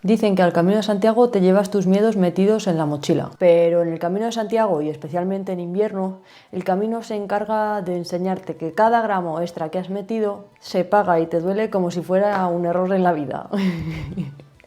Dicen que al Camino de Santiago te llevas tus miedos metidos en la mochila, pero en el Camino de Santiago, y especialmente en invierno, el camino se encarga de enseñarte que cada gramo extra que has metido se paga y te duele como si fuera un error en la vida.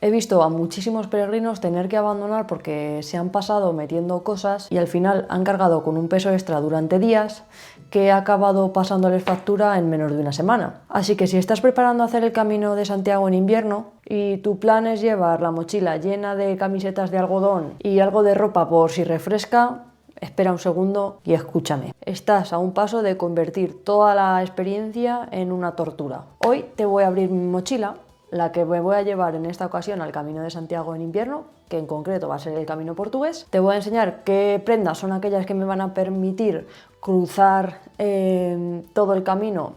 He visto a muchísimos peregrinos tener que abandonar porque se han pasado metiendo cosas y al final han cargado con un peso extra durante días que ha acabado pasándoles factura en menos de una semana. Así que si estás preparando hacer el Camino de Santiago en invierno y tu plan es llevar la mochila llena de camisetas de algodón y algo de ropa por si refresca, espera un segundo y escúchame. Estás a un paso de convertir toda la experiencia en una tortura. Hoy te voy a abrir mi mochila, la que me voy a llevar en esta ocasión al Camino de Santiago en invierno, que en concreto va a ser el Camino portugués. Te voy a enseñar qué prendas son aquellas que me van a permitir cruzar todo el camino,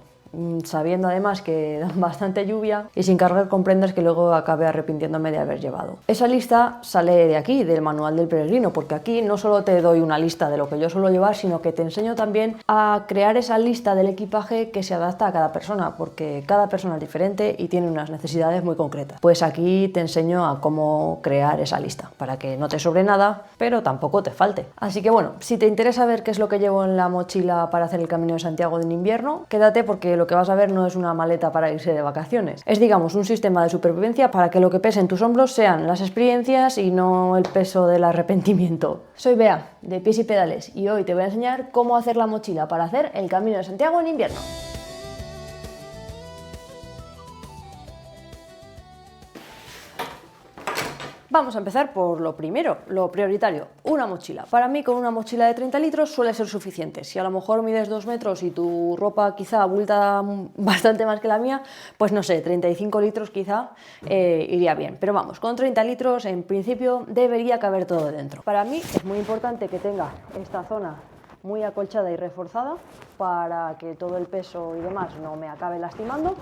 sabiendo además que dan bastante lluvia y sin cargar con prendas que luego acabe arrepintiéndome de haber llevado. Esa lista sale de aquí, del manual del peregrino, porque aquí no solo te doy una lista de lo que yo suelo llevar, sino que te enseño también a crear esa lista del equipaje que se adapta a cada persona, porque cada persona es diferente y tiene unas necesidades muy concretas. Pues aquí te enseño a cómo crear esa lista, para que no te sobre nada, pero tampoco te falte. Así que bueno, si te interesa ver qué es lo que llevo en la mochila para hacer el Camino de Santiago en invierno, quédate porque lo que vas a ver no es una maleta para irse de vacaciones. Es, digamos, un sistema de supervivencia para que lo que pese en tus hombros sean las experiencias y no el peso del arrepentimiento. Soy Bea, de Pies y Pedales, y hoy te voy a enseñar cómo hacer la mochila para hacer el Camino de Santiago en invierno. Vamos a empezar por lo primero, lo prioritario, una mochila. Para mí, con una mochila de 30 litros suele ser suficiente. Si a lo mejor mides 2 metros y tu ropa quizá abulta bastante más que la mía, pues no sé, 35 litros quizá iría bien. Pero vamos, con 30 litros en principio debería caber todo dentro. Para mí es muy importante que tenga esta zona muy acolchada y reforzada para que todo el peso y demás no me acabe lastimando,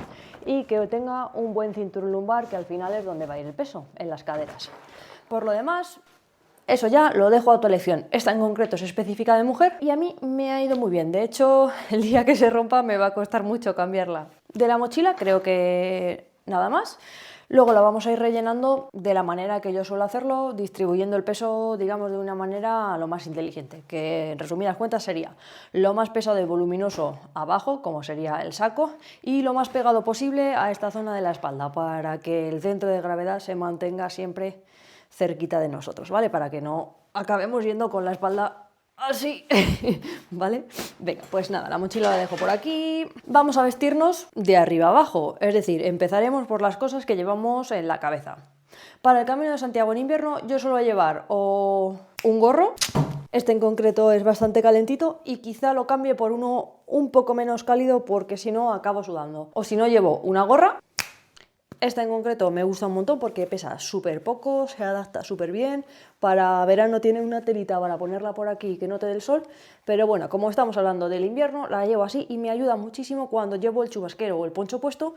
y que tenga un buen cinturón lumbar, que al final es donde va a ir el peso, en las caderas. Por lo demás, eso ya lo dejo a tu elección. Esta en concreto es específica de mujer y a mí me ha ido muy bien. De hecho, el día que se rompa me va a costar mucho cambiarla. De la mochila creo que nada más. Luego la vamos a ir rellenando de la manera que yo suelo hacerlo, distribuyendo el peso, digamos, de una manera lo más inteligente, que en resumidas cuentas sería lo más pesado y voluminoso abajo, como sería el saco, y lo más pegado posible a esta zona de la espalda, para que el centro de gravedad se mantenga siempre cerquita de nosotros, ¿vale? Para que no acabemos yendo con la espalda así, ¿vale? Venga, pues nada, la mochila la dejo por aquí. Vamos a vestirnos de arriba abajo, es decir, empezaremos por las cosas que llevamos en la cabeza. Para el Camino de Santiago en invierno yo suelo llevar o un gorro, este en concreto es bastante calentito, y quizá lo cambie por uno un poco menos cálido porque si no acabo sudando. O si no, llevo una gorra. Esta en concreto me gusta un montón porque pesa súper poco, se adapta súper bien. Para verano tiene una telita para ponerla por aquí que no te dé el sol, pero bueno, como estamos hablando del invierno, la llevo así y me ayuda muchísimo cuando llevo el chubasquero o el poncho puesto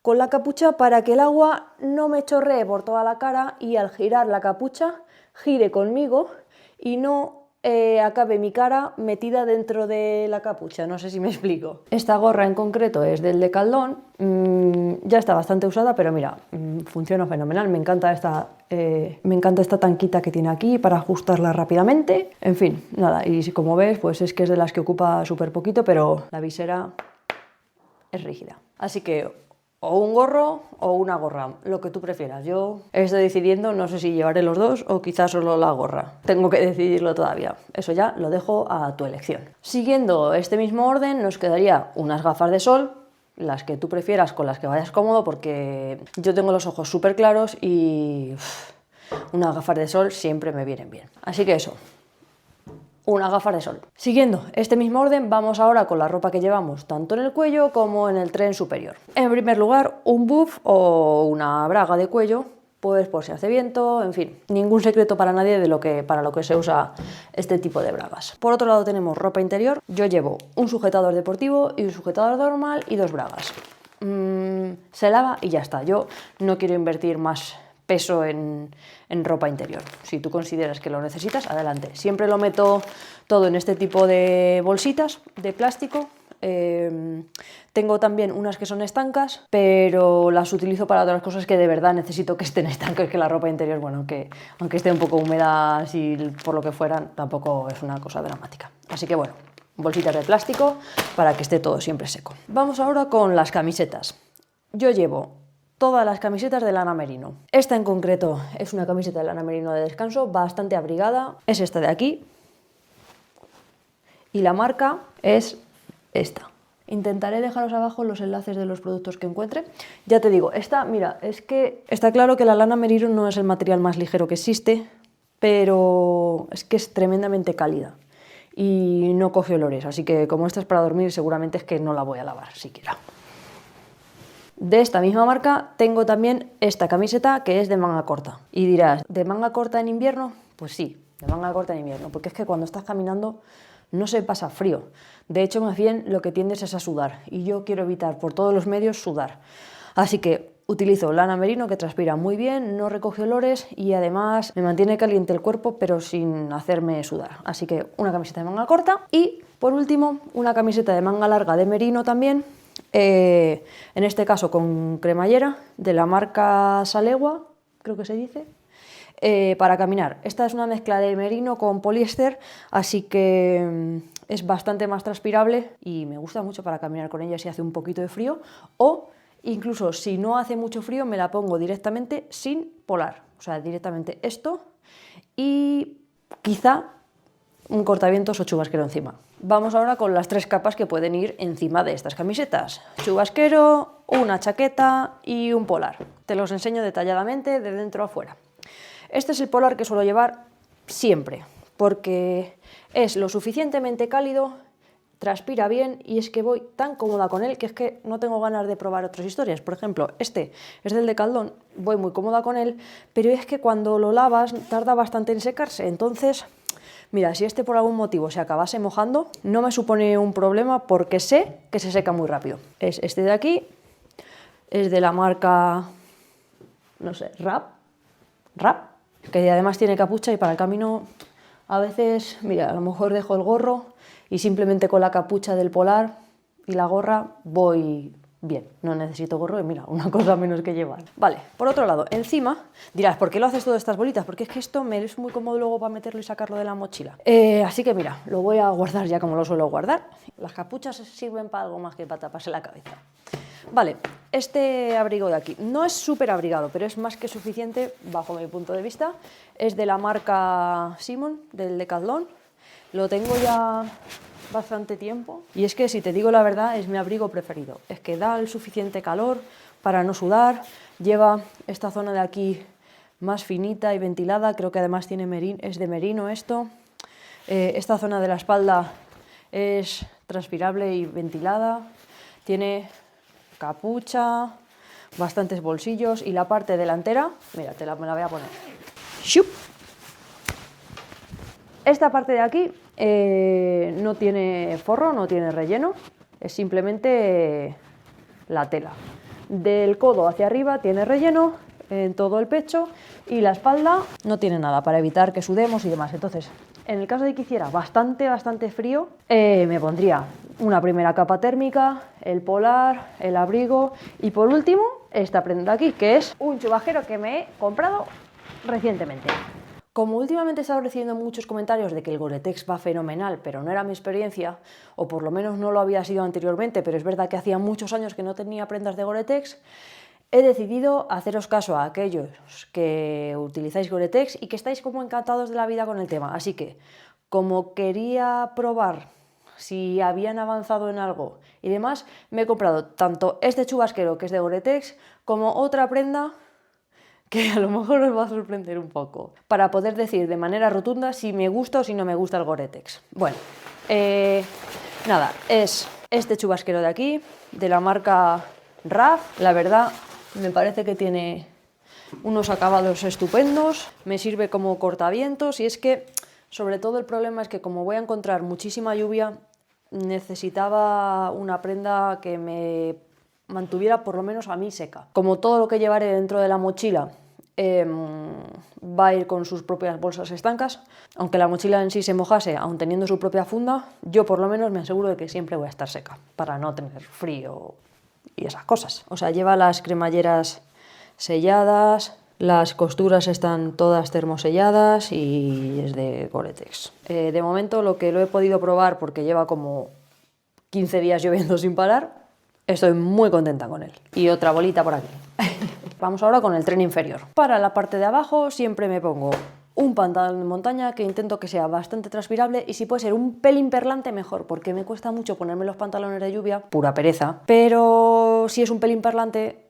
con la capucha, para que el agua no me chorree por toda la cara y al girar la capucha gire conmigo y no acabe mi cara metida dentro de la capucha. No sé si me explico. Esta gorra en concreto es del Decathlon, ya está bastante usada, pero mira, funciona fenomenal. Me encanta esta tanquita que tiene aquí para ajustarla rápidamente. En fin, nada, y como ves, pues es que es de las que ocupa súper poquito, pero la visera es rígida. Así que o un gorro o una gorra, lo que tú prefieras. Yo estoy decidiendo, no sé si llevaré los dos o quizás solo la gorra. Tengo que decidirlo todavía. Eso ya lo dejo a tu elección. Siguiendo este mismo orden, nos quedaría unas gafas de sol, las que tú prefieras, con las que vayas cómodo, porque yo tengo los ojos súper claros y unas gafas de sol siempre me vienen bien. Así que eso, unas gafas de sol. Siguiendo este mismo orden, vamos ahora con la ropa que llevamos tanto en el cuello como en el tren superior. En primer lugar, un buff o una braga de cuello, pues por si hace viento, en fin, ningún secreto para nadie para lo que se usa este tipo de bragas. Por otro lado tenemos ropa interior. Yo llevo un sujetador deportivo y un sujetador normal y dos bragas. Se lava y ya está. Yo no quiero invertir más peso en ropa interior. Si tú consideras que lo necesitas, adelante. Siempre lo meto todo en este tipo de bolsitas de plástico, Tengo también unas que son estancas, pero las utilizo para otras cosas que de verdad necesito que estén estancas, que la ropa interior, bueno, que aunque esté un poco húmeda, así por lo que fueran, tampoco es una cosa dramática. Así que bueno, bolsitas de plástico para que esté todo siempre seco. Vamos ahora con las camisetas. Yo llevo todas las camisetas de lana merino. Esta en concreto es una camiseta de lana merino de descanso, bastante abrigada. Es esta de aquí. Y la marca es esta. Intentaré dejaros abajo los enlaces de los productos que encuentre. Ya te digo, esta, mira, es que está claro que la lana merino no es el material más ligero que existe, pero es que es tremendamente cálida y no coge olores, así que como esta es para dormir, seguramente es que no la voy a lavar siquiera. De esta misma marca tengo también esta camiseta que es de manga corta. Y dirás, ¿de manga corta en invierno? Pues sí, de manga corta en invierno, porque es que cuando estás caminando no se pasa frío. De hecho, más bien lo que tiendes es a sudar, y yo quiero evitar por todos los medios sudar. Así que utilizo lana merino que transpira muy bien, no recoge olores y además me mantiene caliente el cuerpo pero sin hacerme sudar. Así que una camiseta de manga corta y por último una camiseta de manga larga de merino también, en este caso con cremallera de la marca Salegua, creo que se dice, para caminar. Esta es una mezcla de merino con poliéster, así que es bastante más transpirable y me gusta mucho para caminar con ella si hace un poquito de frío, o incluso si no hace mucho frío me la pongo directamente sin polar, o sea, directamente esto y quizá un cortavientos o chubasquero encima. Vamos ahora con las 3 capas que pueden ir encima de estas camisetas. Chubasquero, una chaqueta y un polar. Te los enseño detalladamente de dentro a fuera. Este es el polar que suelo llevar siempre, porque es lo suficientemente cálido, transpira bien y es que voy tan cómoda con él que es que no tengo ganas de probar otras historias. Por ejemplo, este es del Decathlon, voy muy cómoda con él, pero es que cuando lo lavas tarda bastante en secarse, entonces, mira, si este por algún motivo se acabase mojando, no me supone un problema porque sé que se seca muy rápido. Es este de aquí, es de la marca, no sé, Rap, que además tiene capucha y para el camino a veces, mira, a lo mejor dejo el gorro y simplemente con la capucha del polar y la gorra voy bien, no necesito gorro y mira, una cosa menos que llevar. Vale, por otro lado, encima, dirás, ¿por qué lo haces todas estas bolitas? Porque es que esto me es muy cómodo luego para meterlo y sacarlo de la mochila. Así que mira, lo voy a guardar ya como lo suelo guardar. Las capuchas sirven para algo más que para taparse la cabeza. Vale, este abrigo de aquí no es súper abrigado, pero es más que suficiente bajo mi punto de vista. Es de la marca Simon, del Decathlon. Lo tengo ya bastante tiempo y es que, si te digo la verdad, es mi abrigo preferido. Es que da el suficiente calor para no sudar, lleva esta zona de aquí más finita y ventilada, creo que además tiene es de merino esto. Esta zona de la espalda es transpirable y ventilada, tiene capucha, bastantes bolsillos y la parte delantera, mira, me la voy a poner. ¡Shup! Esta parte de aquí no tiene forro, no tiene relleno, es simplemente la tela. Del codo hacia arriba tiene relleno en todo el pecho y la espalda no tiene nada para evitar que sudemos y demás. Entonces, en el caso de que hiciera bastante frío, me pondría una primera capa térmica, el polar, el abrigo y por último esta prenda de aquí, que es un chubasquero que me he comprado recientemente. Como últimamente he estado recibiendo muchos comentarios de que el Gore-Tex va fenomenal, pero no era mi experiencia, o por lo menos no lo había sido anteriormente, pero es verdad que hacía muchos años que no tenía prendas de Gore-Tex, he decidido haceros caso a aquellos que utilizáis Gore-Tex y que estáis como encantados de la vida con el tema. Así que, como quería probar si habían avanzado en algo y demás, me he comprado tanto este chubasquero que es de Gore-Tex como otra prenda que a lo mejor os va a sorprender un poco, para poder decir de manera rotunda si me gusta o si no me gusta el Gore-Tex. Bueno, nada, es este chubasquero de aquí, de la marca RAF. La verdad, me parece que tiene unos acabados estupendos, me sirve como cortavientos y es que, sobre todo, el problema es que como voy a encontrar muchísima lluvia, necesitaba una prenda que me mantuviera por lo menos a mí seca. Como todo lo que llevaré dentro de la mochila va a ir con sus propias bolsas estancas. Aunque la mochila en sí se mojase, aun teniendo su propia funda, yo por lo menos me aseguro de que siempre voy a estar seca, para no tener frío y esas cosas. O sea, lleva las cremalleras selladas, las costuras están todas termoselladas y es de Gore-Tex. De momento lo que lo he podido probar, porque lleva como 15 días lloviendo sin parar, estoy muy contenta con él. Y otra bolita por aquí. Vamos ahora con el tren inferior. Para la parte de abajo siempre me pongo un pantalón de montaña que intento que sea bastante transpirable y si puede ser un pelín perlante mejor, porque me cuesta mucho ponerme los pantalones de lluvia, pura pereza, pero si es un pelín perlante,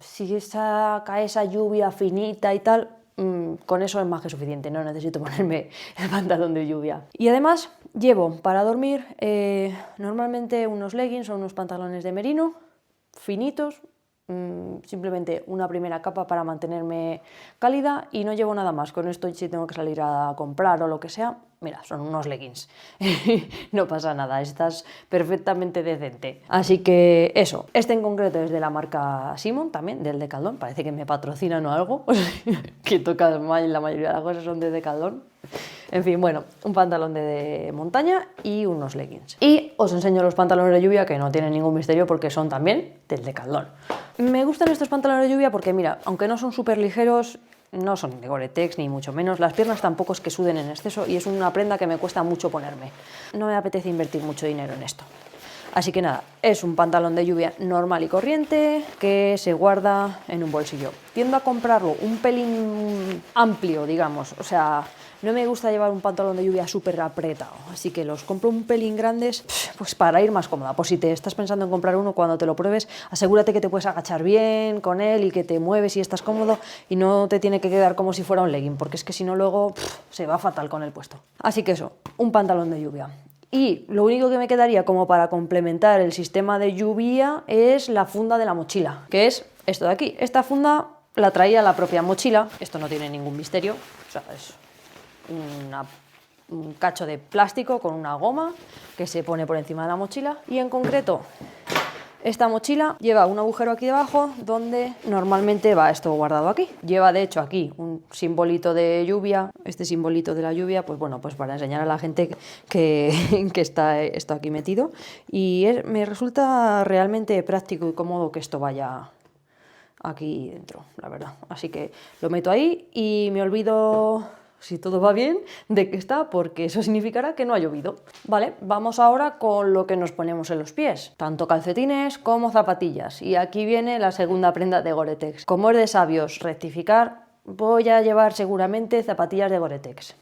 si cae esa lluvia finita y tal, con eso es más que suficiente, no necesito ponerme el pantalón de lluvia. Y además llevo para dormir normalmente unos leggings o unos pantalones de merino finitos, simplemente una primera capa para mantenerme cálida y no llevo nada más. Con esto, si tengo que salir a comprar o lo que sea, mira, son unos leggings. No pasa nada, estás perfectamente decente. Así que eso, este en concreto es de la marca Simon, también del Decathlon. Parece que me patrocinan o algo, que toca mal, la mayoría de las cosas son de Decathlon. En fin, bueno, un pantalón de montaña y unos leggings. Y os enseño los pantalones de lluvia, que no tienen ningún misterio porque son también del Decathlon. Me gustan estos pantalones de lluvia porque, mira, aunque no son súper ligeros, no son de Gore-Tex ni mucho menos, las piernas tampoco es que suden en exceso y es una prenda que me cuesta mucho ponerme. No me apetece invertir mucho dinero en esto. Así que nada, es un pantalón de lluvia normal y corriente que se guarda en un bolsillo. Tiendo a comprarlo un pelín amplio, digamos, o sea, no me gusta llevar un pantalón de lluvia súper apretado, así que los compro un pelín grandes pues para ir más cómoda. Por si te estás pensando en comprar uno, cuando te lo pruebes, asegúrate que te puedes agachar bien con él y que te mueves y estás cómodo y no te tiene que quedar como si fuera un legging, porque es que si no luego se va fatal con el puesto. Así que eso, un pantalón de lluvia. Y lo único que me quedaría como para complementar el sistema de lluvia es la funda de la mochila, que es esto de aquí. Esta funda la traía la propia mochila, esto no tiene ningún misterio, o sea, es un cacho de plástico con una goma que se pone por encima de la mochila y en concreto esta mochila lleva un agujero aquí debajo donde normalmente va esto guardado aquí. Lleva de hecho aquí un simbolito de lluvia, este simbolito de la lluvia, pues bueno, pues para enseñar a la gente que está esto aquí metido y me resulta realmente práctico y cómodo que esto vaya aquí dentro, la verdad. Así que lo meto ahí y me olvido, si todo va bien, de que está, porque eso significará que no ha llovido. Vale, vamos ahora con lo que nos ponemos en los pies, tanto calcetines como zapatillas. Y aquí viene la segunda prenda de Gore-Tex. Como es de sabios rectificar, voy a llevar seguramente zapatillas de Gore-Tex.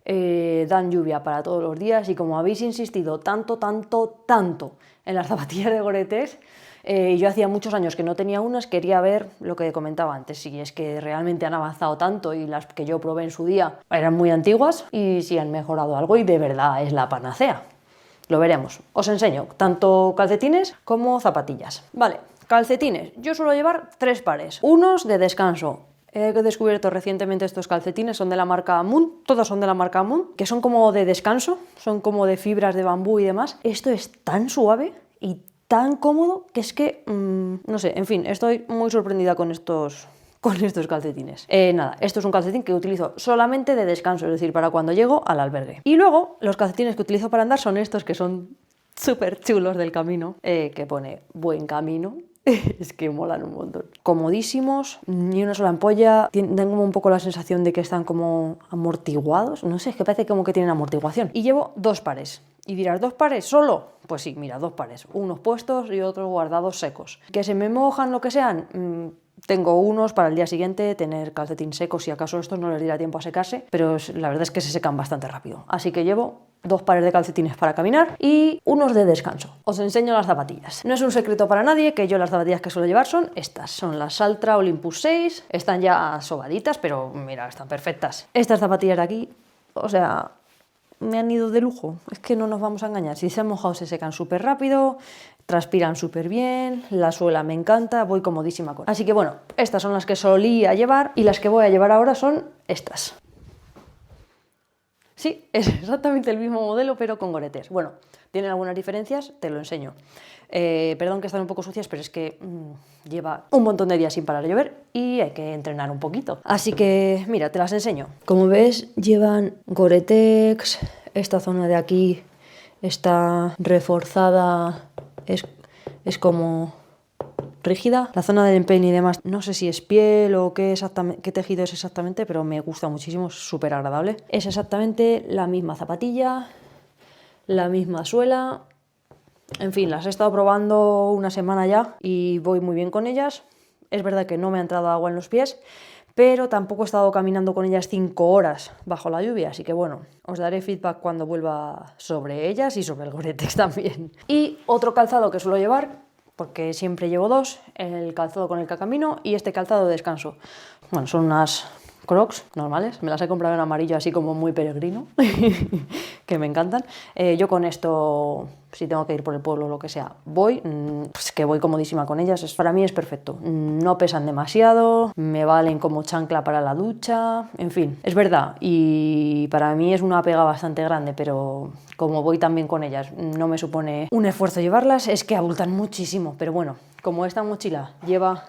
Dan lluvia para todos los días y como habéis insistido tanto en las zapatillas de Gore-Tex, yo hacía muchos años que no tenía unas, quería ver lo que comentaba antes, si es que realmente han avanzado tanto y las que yo probé en su día eran muy antiguas y si han mejorado algo y de verdad es la panacea. Lo veremos. Os enseño tanto calcetines como zapatillas. Vale, calcetines. Yo suelo llevar 3 pares, unos de descanso. He descubierto recientemente estos calcetines, son de la marca Moon, todos son de la marca Moon, que son como de descanso, son como de fibras de bambú y demás. Esto es tan suave y tan cómodo que es que, no sé, en fin, estoy muy sorprendida con estos calcetines. Nada, esto es un calcetín que utilizo solamente de descanso, es decir, para cuando llego al albergue. Y luego, los calcetines que utilizo para andar son estos que son súper chulos del camino, que pone buen camino. Es que molan un montón. Comodísimos, ni una sola ampolla. Tengo un poco la sensación de que están como amortiguados. No sé, es que parece como que tienen amortiguación. Y llevo 2 pares. Y dirás, ¿2 pares solo? Pues sí, mira, 2 pares. Unos puestos y otros guardados secos. ¿Que se me mojan lo que sean? Tengo unos para el día siguiente, tener calcetín seco, si acaso estos no les dirá tiempo a secarse, pero la verdad es que se secan bastante rápido. Así que llevo 2 pares de calcetines para caminar y unos de descanso. Os enseño las zapatillas. No es un secreto para nadie que yo las zapatillas que suelo llevar son estas. Son las Saltra Olympus 6. Están ya sobaditas, pero mira, están perfectas. Estas zapatillas de aquí, o sea, me han ido de lujo. Es que no nos vamos a engañar. Si se han mojado se secan súper rápido, transpiran súper bien, la suela me encanta, voy comodísima con. Así que bueno, estas son las que solía llevar y las que voy a llevar ahora son estas. Sí, es exactamente el mismo modelo, pero con Gore-Tex. Bueno, tienen algunas diferencias, te lo enseño. Perdón que están un poco sucias, pero es que lleva un montón de días sin parar de llover y hay que entrenar un poquito. Así que, mira, te las enseño. Como ves, llevan Gore-Tex. Esta zona de aquí está reforzada, es como rígida. La zona del empeine y demás, no sé si es piel o qué tejido es exactamente, pero me gusta muchísimo, es súper agradable. Es exactamente la misma zapatilla, la misma suela. En fin, las he estado probando una semana ya y voy muy bien con ellas. Es verdad que no me ha entrado agua en los pies, pero tampoco he estado caminando con ellas 5 horas bajo la lluvia, así que bueno, os daré feedback cuando vuelva sobre ellas y sobre el Gore-Tex también. Y otro calzado que suelo llevar, porque siempre llevo dos, el calzado con el que camino y este calzado de descanso. Bueno, son unas Crocs normales, me las he comprado en amarillo así como muy peregrino, que me encantan. Yo con esto, si tengo que ir por el pueblo o lo que sea, voy, pues que voy comodísima con ellas, para mí es perfecto. No pesan demasiado, me valen como chancla para la ducha, en fin, es verdad, y para mí es una pega bastante grande, pero como voy también con ellas, no me supone un esfuerzo llevarlas, es que abultan muchísimo, pero bueno, como esta mochila lleva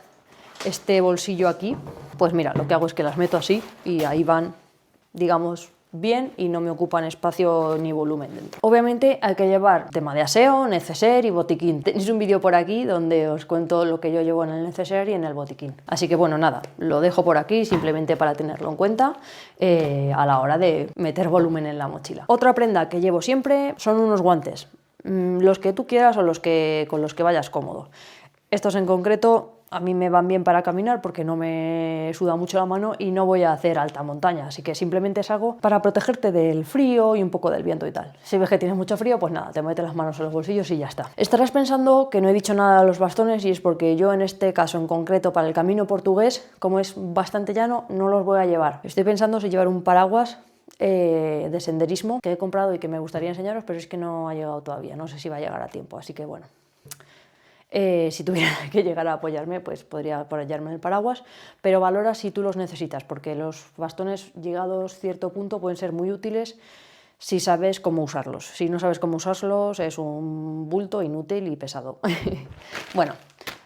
este bolsillo aquí, pues mira, lo que hago es que las meto así y ahí van, digamos, bien y no me ocupan espacio ni volumen dentro. Obviamente hay que llevar tema de aseo, neceser y botiquín. Tenéis un vídeo por aquí donde os cuento lo que yo llevo en el neceser y en el botiquín. Así que bueno, nada, lo dejo por aquí simplemente para tenerlo en cuenta a la hora de meter volumen en la mochila. Otra prenda que llevo siempre son unos guantes, los que tú quieras o con los que vayas cómodo. Estos en concreto a mí me van bien para caminar porque no me suda mucho la mano y no voy a hacer alta montaña, así que simplemente es algo para protegerte del frío y un poco del viento y tal. Si ves que tienes mucho frío, pues nada, te metes las manos en los bolsillos y ya está. Estarás pensando que no he dicho nada de los bastones y es porque yo en este caso en concreto para el camino portugués, como es bastante llano, no los voy a llevar. Estoy pensando si llevar un paraguas de senderismo que he comprado y que me gustaría enseñaros, pero es que no ha llegado todavía, no sé si va a llegar a tiempo, así que bueno. Si tuviera que llegar a apoyarme, pues podría apoyarme en el paraguas, pero valora si tú los necesitas, porque los bastones llegados a cierto punto pueden ser muy útiles si sabes cómo usarlos. Si no sabes cómo usarlos, es un bulto inútil y pesado. Bueno,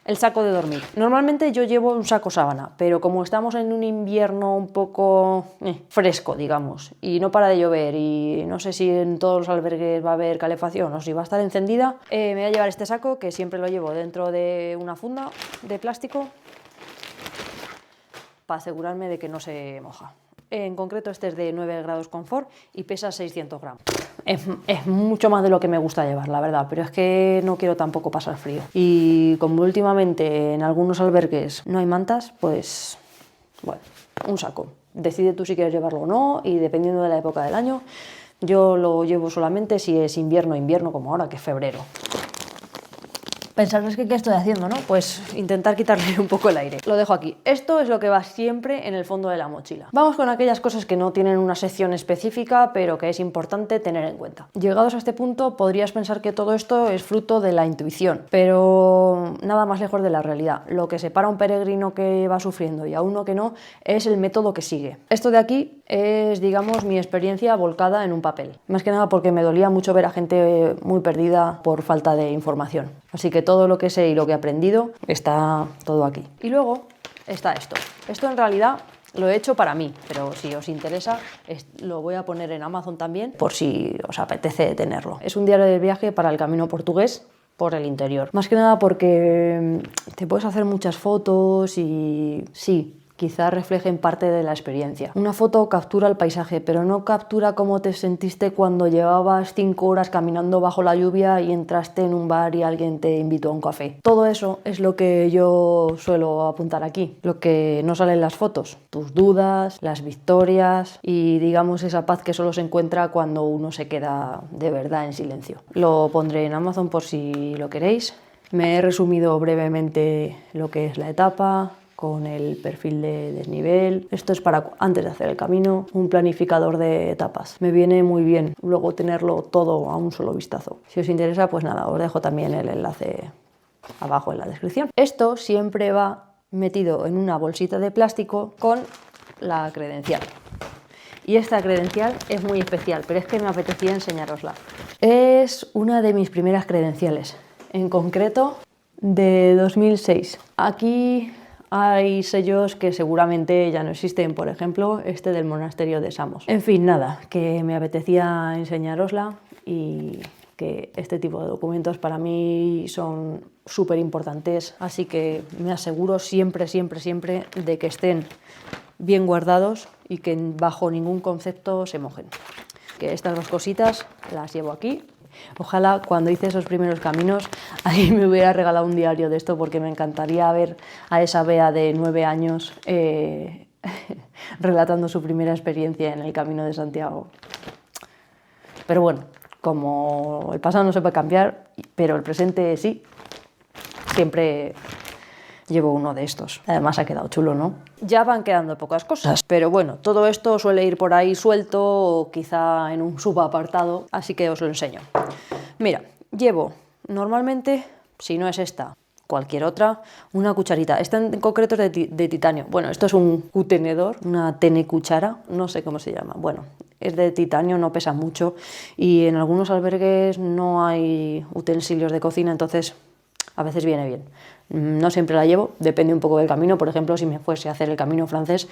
el saco de dormir. Normalmente yo llevo un saco sábana, pero como estamos en un invierno un poco fresco, digamos, y no para de llover, y no sé si en todos los albergues va a haber calefacción o si va a estar encendida, me voy a llevar este saco, que siempre lo llevo dentro de una funda de plástico, para asegurarme de que no se moja. En concreto este es de 9 grados confort y pesa 600 gramos. Es mucho más de lo que me gusta llevar, la verdad, pero es que no quiero tampoco pasar frío. Y como últimamente en algunos albergues no hay mantas, pues bueno, un saco. Decide tú si quieres llevarlo o no y dependiendo de la época del año, yo lo llevo solamente si es invierno, como ahora, que es febrero. Pensaréis que qué estoy haciendo, ¿no? Pues intentar quitarle un poco el aire. Lo dejo aquí. Esto es lo que va siempre en el fondo de la mochila. Vamos con aquellas cosas que no tienen una sección específica, pero que es importante tener en cuenta. Llegados a este punto, podrías pensar que todo esto es fruto de la intuición, pero nada más lejos de la realidad. Lo que separa a un peregrino que va sufriendo y a uno que no es el método que sigue. Esto de aquí es, digamos, mi experiencia volcada en un papel. Más que nada porque me dolía mucho ver a gente muy perdida por falta de información. Así que todo lo que sé y lo que he aprendido está todo aquí. Y luego está esto. Esto en realidad lo he hecho para mí, pero si os interesa lo voy a poner en Amazon también por si os apetece tenerlo. Es un diario de viaje para el camino portugués por el interior. Más que nada porque te puedes hacer muchas fotos y sí, quizás reflejen parte de la experiencia. Una foto captura el paisaje, pero no captura cómo te sentiste cuando llevabas 5 horas caminando bajo la lluvia y entraste en un bar y alguien te invitó a un café. Todo eso es lo que yo suelo apuntar aquí, lo que no sale en las fotos. Tus dudas, las victorias y digamos esa paz que solo se encuentra cuando uno se queda de verdad en silencio. Lo pondré en Amazon por si lo queréis. Me he resumido brevemente lo que es la etapa, con el perfil de desnivel. Esto es para antes de hacer el camino, un planificador de etapas. Me viene muy bien luego tenerlo todo a un solo vistazo. Si os interesa, pues nada, os dejo también el enlace abajo en la descripción. Esto siempre va metido en una bolsita de plástico con la credencial. Y esta credencial es muy especial, pero es que me apetecía enseñárosla. Es una de mis primeras credenciales, en concreto de 2006. Aquí hay sellos que seguramente ya no existen, por ejemplo, este del monasterio de Samos. En fin, nada, que me apetecía enseñárosla y que este tipo de documentos para mí son súper importantes, así que me aseguro siempre, siempre, siempre de que estén bien guardados y que bajo ningún concepto se mojen. Que estas dos cositas las llevo aquí. Ojalá cuando hice esos primeros caminos alguien me hubiera regalado un diario de esto, porque me encantaría ver a esa Bea de 9 años relatando su primera experiencia en el Camino de Santiago. Pero bueno, como el pasado no se puede cambiar, pero el presente sí, siempre llevo uno de estos. Además ha quedado chulo, ¿no? Ya van quedando pocas cosas, pero bueno, todo esto suele ir por ahí suelto o quizá en un subapartado, así que os lo enseño. Mira, llevo normalmente, si no es esta, cualquier otra, una cucharita. Esta en concreto es de titanio. Bueno, esto es un cutenedor, una cuchara, no sé cómo se llama. Bueno, es de titanio, no pesa mucho y en algunos albergues no hay utensilios de cocina, entonces a veces viene bien. No siempre la llevo, depende un poco del camino. Por ejemplo, si me fuese a hacer el camino francés,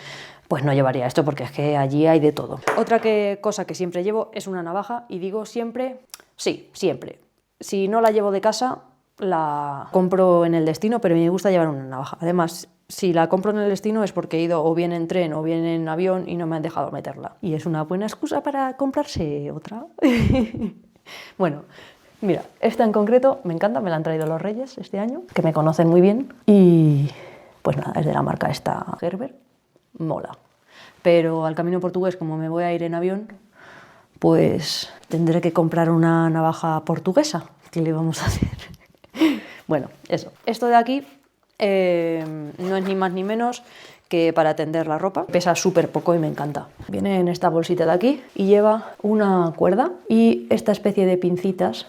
pues no llevaría esto, porque es que allí hay de todo. Otra cosa que siempre llevo es una navaja, y digo siempre, sí, siempre. Si no la llevo de casa, la compro en el destino, pero me gusta llevar una navaja. Además, si la compro en el destino es porque he ido o bien en tren o bien en avión y no me han dejado meterla. Y es una buena excusa para comprarse otra. Bueno, mira, esta en concreto me encanta, me la han traído los Reyes este año, que me conocen muy bien, y pues nada, es de la marca esta Gerber, mola. Pero al camino portugués, como me voy a ir en avión, pues tendré que comprar una navaja portuguesa. ¿Qué le vamos a hacer? Bueno, eso. Esto de aquí no es ni más ni menos que para tender la ropa. Pesa súper poco y me encanta. Viene en esta bolsita de aquí y lleva una cuerda y esta especie de pincitas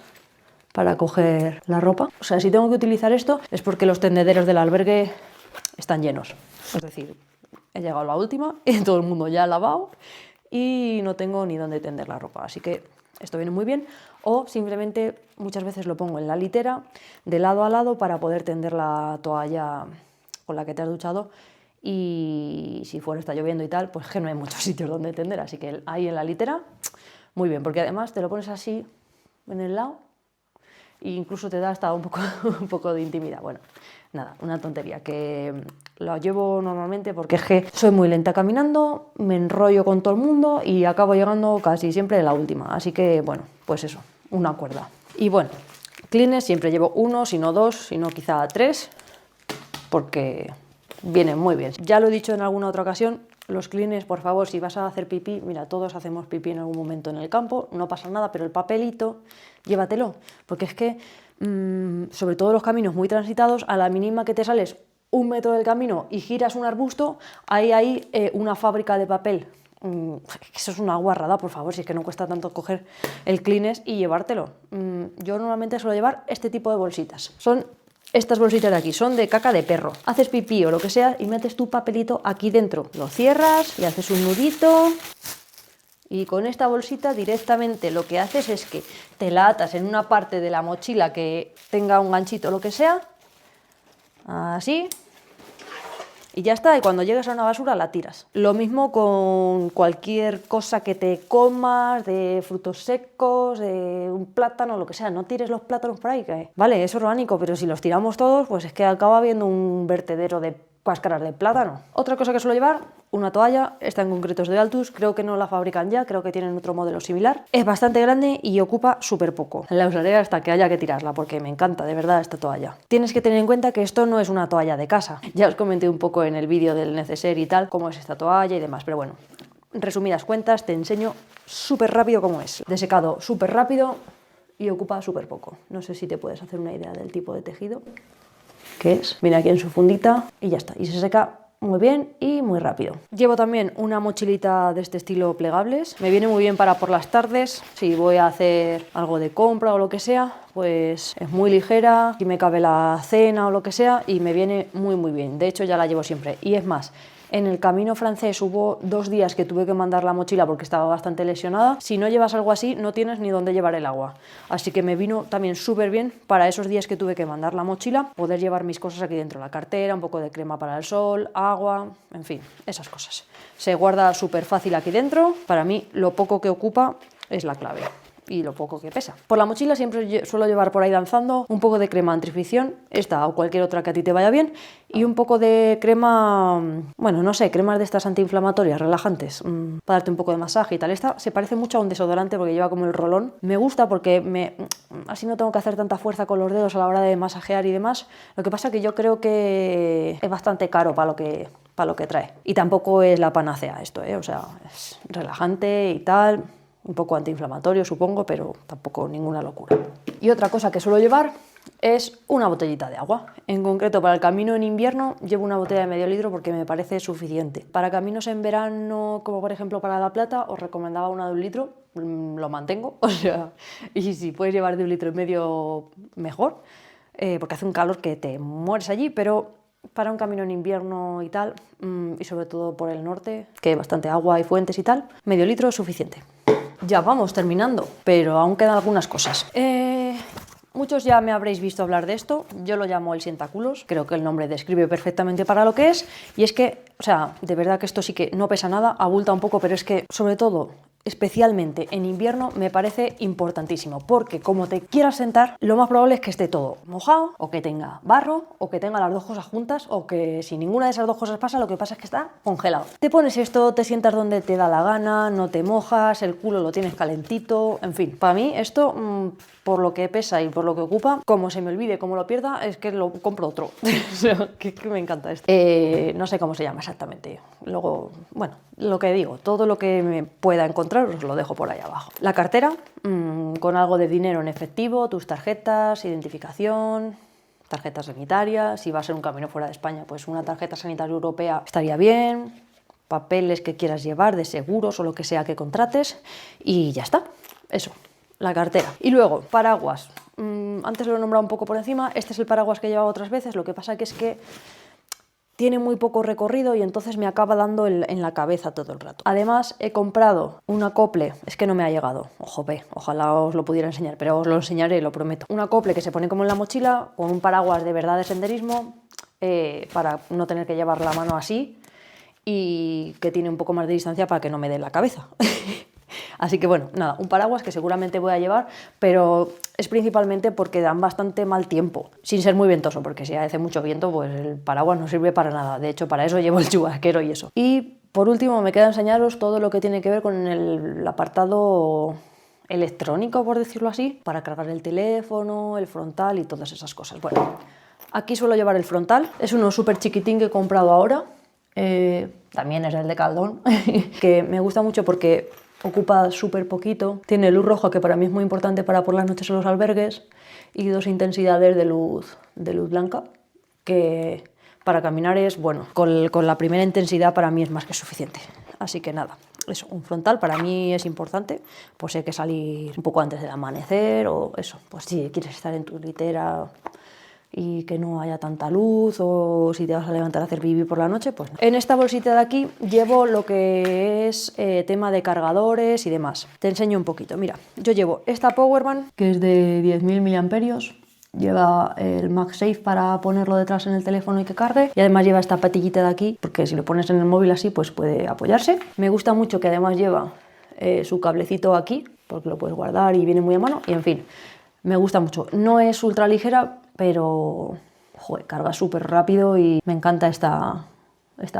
para coger la ropa. O sea, si tengo que utilizar esto es porque los tendederos del albergue están llenos. Es decir, he llegado a la última y todo el mundo ya ha lavado y no tengo ni dónde tender la ropa. Así que esto viene muy bien. O simplemente muchas veces lo pongo en la litera de lado a lado para poder tender la toalla con la que te has duchado. Y si fuera está lloviendo y tal, pues que no hay muchos sitios donde tender. Así que ahí en la litera, muy bien, porque además te lo pones así en el lado e incluso te da hasta un poco de intimidad. Bueno, nada, una tontería, que lo llevo normalmente porque es que soy muy lenta caminando, me enrollo con todo el mundo y acabo llegando casi siempre de la última. Así que, bueno, pues eso, una cuerda. Y bueno, Kleenex siempre llevo uno, si no dos, si no quizá tres, porque vienen muy bien. Ya lo he dicho en alguna otra ocasión, los Kleenex, por favor, si vas a hacer pipí, mira, todos hacemos pipí en algún momento en el campo, no pasa nada, pero el papelito, llévatelo, porque es que, sobre todo los caminos muy transitados, a la mínima que te sales 1 metro del camino y giras un arbusto, hay una fábrica de papel. Eso es una guarrada, por favor, si es que no cuesta tanto coger el Kleenex y llevártelo. Yo normalmente suelo llevar este tipo de bolsitas. Son estas bolsitas de aquí, son de caca de perro. Haces pipí o lo que sea y metes tu papelito aquí dentro. Lo cierras y haces un nudito. Y con esta bolsita directamente lo que haces es que te la atas en una parte de la mochila que tenga un ganchito o lo que sea. Así. Y ya está, y cuando llegues a una basura la tiras. Lo mismo con cualquier cosa que te comas, de frutos secos, de un plátano, lo que sea. No tires los plátanos por ahí, que vale, es orgánico, pero si los tiramos todos, pues es que acaba habiendo un vertedero de cáscaras de plátano. Otra cosa que suelo llevar, una toalla, esta en concreto es de Altus, creo que no la fabrican ya, creo que tienen otro modelo similar. Es bastante grande y ocupa súper poco. La usaré hasta que haya que tirarla, porque me encanta de verdad esta toalla. Tienes que tener en cuenta que esto no es una toalla de casa. Ya os comenté un poco en el vídeo del neceser y tal, cómo es esta toalla y demás, pero bueno, en resumidas cuentas te enseño súper rápido cómo es. De secado súper rápido y ocupa súper poco. No sé si te puedes hacer una idea del tipo de tejido que es. Viene aquí en su fundita y ya está. Y se seca muy bien y muy rápido. Llevo también una mochilita de este estilo plegables. Me viene muy bien para por las tardes. Si voy a hacer algo de compra o lo que sea, pues es muy ligera. Y me cabe la cena o lo que sea y me viene muy muy bien. De hecho ya la llevo siempre. Y es más, En el camino francés hubo 2 días que tuve que mandar la mochila porque estaba bastante lesionada. Si no llevas algo así, no tienes ni dónde llevar el agua. Así que me vino también súper bien para esos días que tuve que mandar la mochila, poder llevar mis cosas aquí dentro, la cartera, un poco de crema para el sol, agua, en fin, esas cosas. Se guarda súper fácil aquí dentro. Para mí, lo poco que ocupa es la clave. Y lo poco que pesa. Por la mochila siempre suelo llevar por ahí danzando un poco de crema antifricción, esta o cualquier otra que a ti te vaya bien, y un poco de crema, bueno, no sé, cremas de estas antiinflamatorias, relajantes, para darte un poco de masaje y tal. Esta se parece mucho a un desodorante porque lleva como el rolón. Me gusta porque así no tengo que hacer tanta fuerza con los dedos a la hora de masajear y demás. Lo que pasa es que yo creo que es bastante caro para lo que trae. Y tampoco es la panacea esto, o sea, es relajante y tal. Un poco antiinflamatorio, supongo, pero tampoco ninguna locura. Y otra cosa que suelo llevar es una botellita de agua. En concreto, para el camino en invierno llevo una botella de medio litro porque me parece suficiente. Para caminos en verano, como por ejemplo para La Plata, os recomendaba una de 1 litro, lo mantengo, o sea, y si puedes llevar de 1,5 litros, mejor, porque hace un calor que te mueres allí, pero para un camino en invierno y tal, y sobre todo por el norte, que hay bastante agua y fuentes y tal, medio litro es suficiente. Ya vamos terminando, pero aún quedan algunas cosas. Muchos ya me habréis visto hablar de esto, yo lo llamo el sientaculos, creo que el nombre describe perfectamente para lo que es, y es que, o sea, de verdad que esto sí que no pesa nada, abulta un poco, pero es que, sobre todo, especialmente en invierno, me parece importantísimo, porque como te quieras sentar, lo más probable es que esté todo mojado, o que tenga barro, o que tenga las 2 cosas juntas, o que si ninguna de esas 2 cosas pasa, lo que pasa es que está congelado. Te pones esto, te sientas donde te da la gana, no te mojas, el culo lo tienes calentito, en fin. Para mí esto, por lo que pesa y por lo que ocupa, como se me olvide, como lo pierda, es que lo compro otro. O sea, que me encanta esto. No sé cómo se llama exactamente. Luego, bueno, lo que digo, todo lo que me pueda encontrar os lo dejo por ahí abajo. La cartera, con algo de dinero en efectivo, tus tarjetas, identificación, tarjetas sanitarias. Si va a ser un camino fuera de España, pues una tarjeta sanitaria europea estaría bien. Papeles que quieras llevar, de seguros o lo que sea que contrates. Y ya está, eso. La cartera. Y luego, paraguas. Antes lo he nombrado un poco por encima. Este es el paraguas que he llevado otras veces. Lo que pasa que es que tiene muy poco recorrido y entonces me acaba dando en la cabeza todo el rato. Además, he comprado un acople. Es que no me ha llegado. Ojalá os lo pudiera enseñar, pero os lo enseñaré, lo prometo. Un acople que se pone como en la mochila, con un paraguas de verdad de senderismo, para no tener que llevar la mano así, y que tiene un poco más de distancia para que no me dé en la cabeza. Así que bueno, nada, un paraguas que seguramente voy a llevar, pero es principalmente porque dan bastante mal tiempo, sin ser muy ventoso, porque si hace mucho viento, pues el paraguas no sirve para nada. De hecho, para eso llevo el chubasquero y eso. Y por último, me queda enseñaros todo lo que tiene que ver con el apartado electrónico, por decirlo así, para cargar el teléfono, el frontal y todas esas cosas. Bueno, aquí suelo llevar el frontal, es uno súper chiquitín que he comprado ahora, también es el de Caldón, que me gusta mucho porque ocupa súper poquito, tiene luz roja, que para mí es muy importante para por las noches en los albergues, y 2 intensidades de luz blanca, que para caminar es, bueno, con la primera intensidad para mí es más que suficiente. Así que nada, eso, un frontal para mí es importante, pues si hay que salir un poco antes del amanecer o eso, pues si quieres estar en tu litera y que no haya tanta luz, o si te vas a levantar a hacer pipí por la noche, pues no. En esta bolsita de aquí llevo lo que es tema de cargadores y demás. Te enseño un poquito. Mira, yo llevo esta Powerbank, que es de 10.000 miliamperios. Lleva el MagSafe para ponerlo detrás en el teléfono y que cargue, y además lleva esta patillita de aquí, porque si lo pones en el móvil así, pues puede apoyarse. Me gusta mucho que además lleva su cablecito aquí, porque lo puedes guardar y viene muy a mano, y en fin, me gusta mucho. No es ultra ligera, pero joder, carga súper rápido y me encanta esta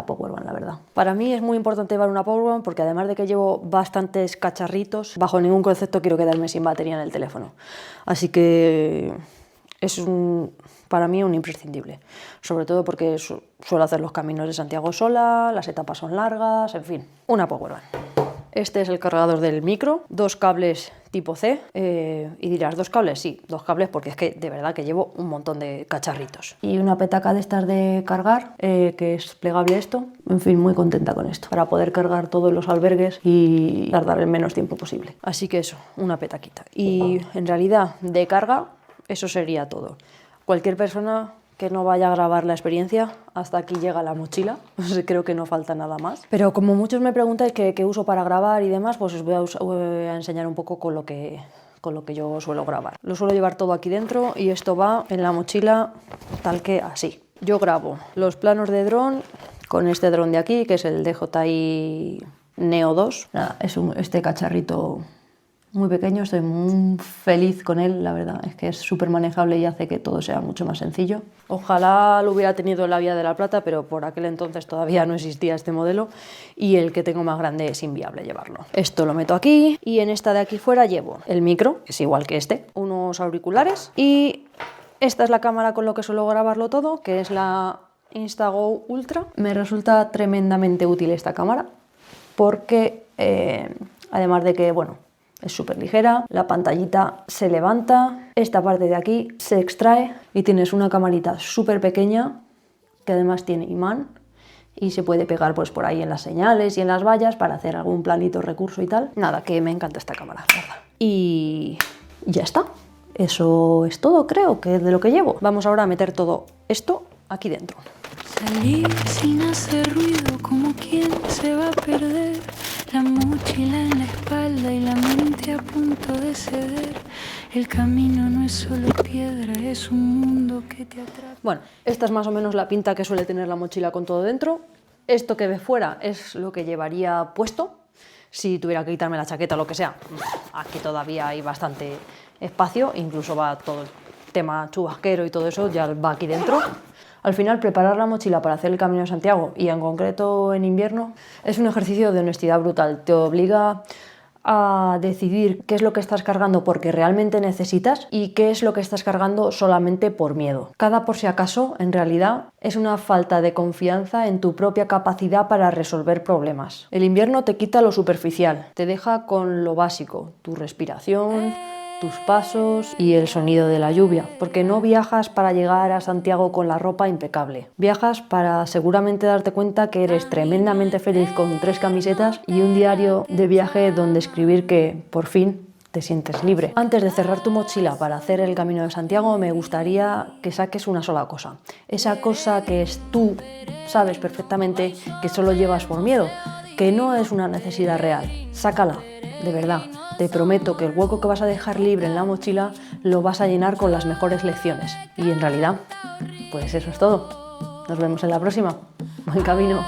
Powerbank, la verdad. Para mí es muy importante llevar una Powerbank porque además de que llevo bastantes cacharritos, bajo ningún concepto quiero quedarme sin batería en el teléfono. Así que es para mí un imprescindible, sobre todo porque suelo hacer los caminos de Santiago sola, las etapas son largas, en fin, una Powerbank. Este es el cargador del micro, 2 cables tipo C, y dirás, ¿2 cables? Sí, 2 cables porque es que de verdad que llevo un montón de cacharritos. Y una petaca de estas de cargar, que es plegable esto, en fin, muy contenta con esto, para poder cargar todos los albergues y tardar el menos tiempo posible. Así que eso, una petaquita. Y en realidad de carga, eso sería todo. Cualquier persona que no vaya a grabar la experiencia. Hasta aquí llega la mochila, creo que no falta nada más. Pero como muchos me preguntáis qué uso para grabar y demás, pues os voy a enseñar un poco con lo que yo suelo grabar. Lo suelo llevar todo aquí dentro y esto va en la mochila tal que así. Yo grabo los planos de dron con este dron de aquí, que es el DJI Neo 2. Nada, es este cacharrito muy pequeño, estoy muy feliz con él, la verdad, es que es súper manejable y hace que todo sea mucho más sencillo. Ojalá lo hubiera tenido en la Vía de la Plata, pero por aquel entonces todavía no existía este modelo y el que tengo más grande es inviable llevarlo. Esto lo meto aquí y en esta de aquí fuera llevo el micro, que es igual que este, unos auriculares y esta es la cámara con lo que suelo grabarlo todo, que es la Instago Ultra. Me resulta tremendamente útil esta cámara porque además de que, bueno, es súper ligera, la pantallita se levanta, esta parte de aquí se extrae y tienes una camarita súper pequeña que además tiene imán y se puede pegar pues por ahí en las señales y en las vallas para hacer algún planito, recurso y tal. Nada, que me encanta esta cámara, la verdad. Y ya está. Eso es todo, creo, que de lo que llevo. Vamos ahora a meter todo esto aquí dentro. Salir sin hacer ruido, como quien se va a perder. La mochila en la espalda y la mente a punto de ceder. El camino no es solo piedra, es un mundo que te atrapa. Bueno, esta es más o menos la pinta que suele tener la mochila con todo dentro. Esto que ve fuera es lo que llevaría puesto si tuviera que quitarme la chaqueta o lo que sea. Aquí todavía hay bastante espacio, incluso va todo el tema chubasquero y todo eso, ya va aquí dentro. Al final, preparar la mochila para hacer el Camino de Santiago, y en concreto en invierno, es un ejercicio de honestidad brutal. Te obliga a decidir qué es lo que estás cargando porque realmente necesitas y qué es lo que estás cargando solamente por miedo. Cada por si acaso, en realidad, es una falta de confianza en tu propia capacidad para resolver problemas. El invierno te quita lo superficial, te deja con lo básico, tu respiración, tus pasos y el sonido de la lluvia, porque no viajas para llegar a Santiago con la ropa impecable. Viajas para seguramente darte cuenta que eres tremendamente feliz con 3 camisetas y un diario de viaje donde escribir que, por fin, te sientes libre. Antes de cerrar tu mochila para hacer el Camino de Santiago, me gustaría que saques una sola cosa. Esa cosa que es tú, sabes perfectamente que solo llevas por miedo, que no es una necesidad real. Sácala, de verdad. Te prometo que el hueco que vas a dejar libre en la mochila lo vas a llenar con las mejores lecciones. Y en realidad, pues eso es todo. Nos vemos en la próxima. Buen camino.